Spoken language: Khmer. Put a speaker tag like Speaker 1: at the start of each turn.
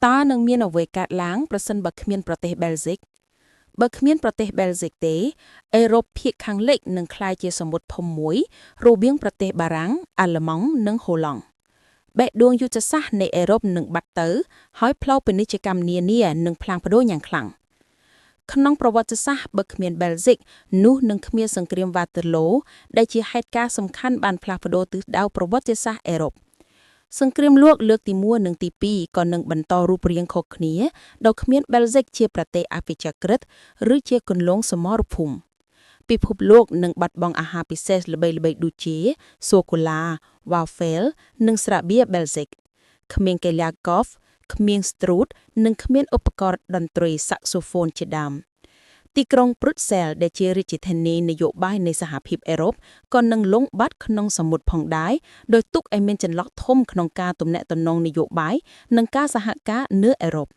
Speaker 1: តើនឹងមានអ្វីកើតឡើងប្រសិនបើគ្មានប្រទេសបែលហ្សិកបើគ្មានប្រទេសបែលហ្សិកទេអឺរ៉ុបភាគខាងលិចនឹងក្លាយជាសមុទ្រធំមួយរវាងប្រទេសបារាំងអាល្លឺម៉ង់និងហូឡង់បេះដូងយុទ្ធសាស្ត្រនៃអឺរ៉ុបនឹងបាត់ទៅហើយផ្លូវពាណិជ្ជកម្មនានានឹងផ្លាស់ប្ដូរយ៉ាងខ្លាំងក្នុងប្រវត្តិសាស្ត្របើគ្មានបែលហ្សិកនោះនឹងគ្មានសង្គ្រាមវ៉ាតឺឡូដែលជាហេតុការណ៍សំខាន់បានផ្លាស់ប្ដូរទិសដៅប្រវត្តិសាស្ត្រអឺរ៉ុបសង្គ្រាមលោកលើកទី1និងទី2ក៏នឹងបន្តរូបរាងខុសគ្នាដោយគ្មានបែលហ្សិកជាប្រទេសអភិជាក្រិតឬជាគន្លងសមរភូមិពិភពលោកនឹងបាត់បង់អាហារពិសេសល្បីៗដូចជាសូកូឡាវ៉ាហ្វេលនិងស្រាបៀរបែលហ្សិកគ្មានកីឡាហ្គហ្វគ្មានស្ទ្រូតនិងគ្មានឧបករណ៍តន្ត្រីសាក់សូហ្វូនជាដើមទីក្រុងព្រុតសែលដែលជារាជធានីនយោបាយនៃសហភាពអឺរ៉ុបក៏នឹងលង់បាត់ក្នុងសមុទ្រផងដែរដោយទុកឲ្យមានចន្លោះធំក្នុងការទំនាក់ទំនងនយោបាយនិងការសហការនៅអឺរ៉ុប